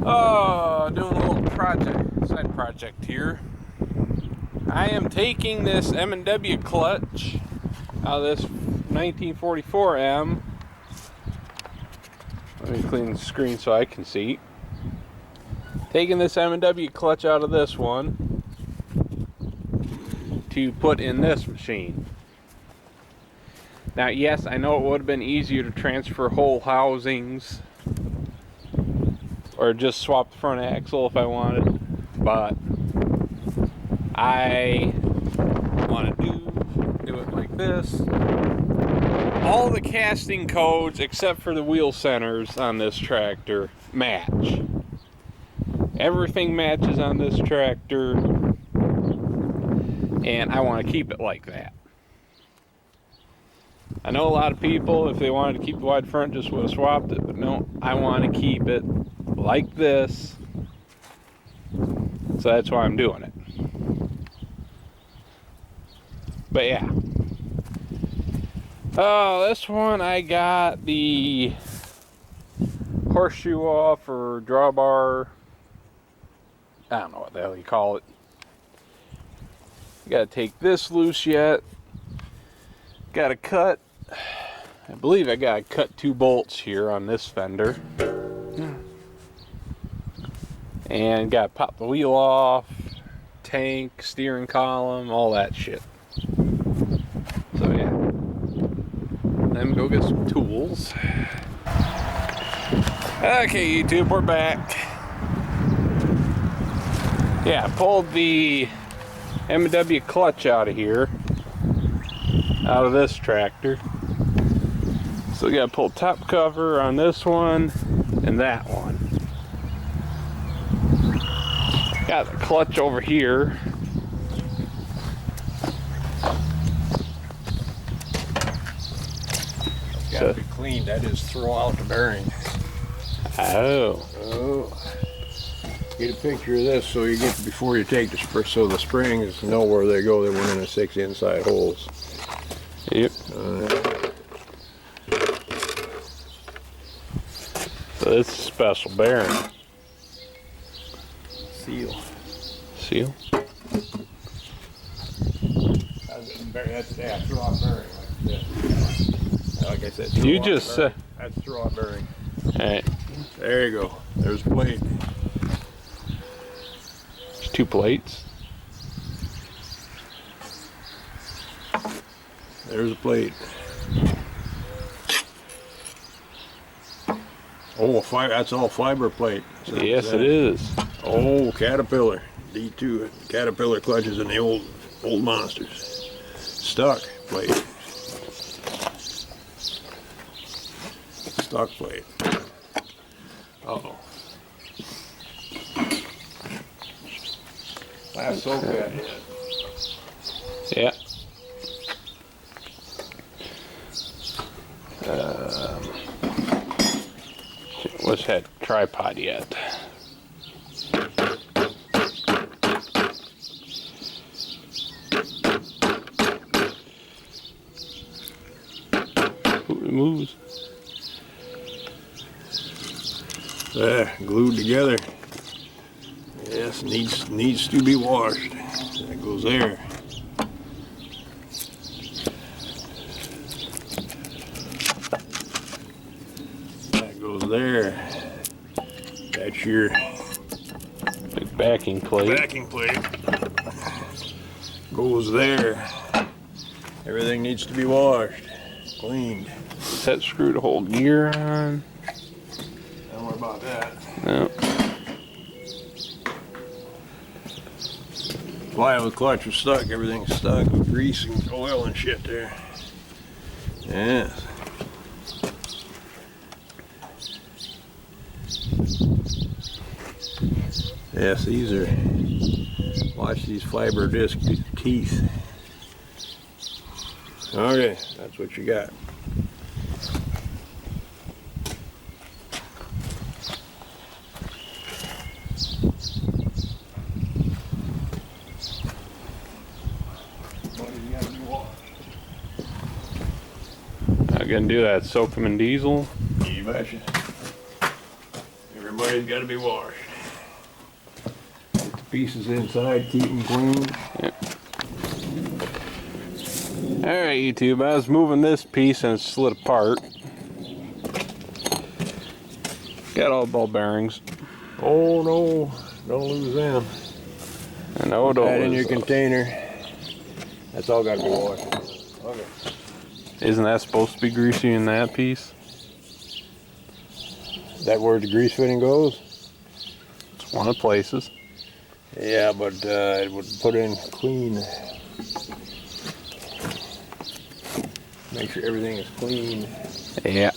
Oh, doing a little side project here. I am taking this M&W clutch out of this 1944 M. Let me clean the screen so I can see. Taking this M&W clutch out of this one to put in this machine. Now, yes, I know it would have been easier to transfer whole housings or just swap the front axle if I wanted, but I want to do it like this. All the casting codes except for the wheel centers on this tractor match. Everything matches on this tractor, and I want to keep it like that. I know a lot of people, if they wanted to keep the wide front, just would have swapped it, but no, I want to keep it like this, so that's why I'm doing it. But yeah, this one I got the horseshoe off, or drawbar, I don't know what the hell you call it. You gotta take this loose yet. Gotta cut, I believe I gotta cut 2 bolts here on this fender. And gotta pop the wheel off, tank, steering column, all that shit. So yeah, let me go get some tools. Okay, YouTube, we're back. Yeah, I pulled the M&W clutch out of here, out of this tractor. So we gotta pull top cover on this one and that one. Got the clutch over here. Gotta be cleaned. That is throw out the bearing. Oh. Get a picture of this so you get before you take the spring, so the springs know where they go. They went in the 6 inside holes. Yep. So this is a special bearing. Seal. Seal? That's throw out bearing like this. Like I said, You just said that's throw out bearing. Alright. There you go. There's a plate. There's 2 plates. There's a plate. Oh, that's all fiber plate. So Yes, it is. Oh, Caterpillar. D2 Caterpillar clutches in the old monsters. Stuck plate. Stuck plate. Uh-oh. That's so good. Yeah. What's that tripod yet? Ooh, it moves. There, glued together. Yes, needs to be washed. That goes there. That goes there. That's your Big backing plate. backing plate. Goes there. Everything needs to be washed, cleaned. Set screw to hold gear on. Don't worry about that. No. Why the clutch was stuck, everything's stuck with grease and oil and shit there. Yes. Yes, these are, watch these fiber disc teeth. Okay, that's what you got. Not gonna do that. Soak them in diesel. You betcha. Everybody everybody's got to be washed. Pieces inside, keep them clean. Alright, YouTube, I was moving this piece and it slid apart. Got all ball bearings. Oh no, don't lose them. And no, Put that in lose your those. container. That's all got to be washed. Okay. Isn't that supposed to be greasy in that piece? Is that where the grease fitting goes? It's one of the places. Yeah, but it would put in clean. Make sure everything is clean. Yeah.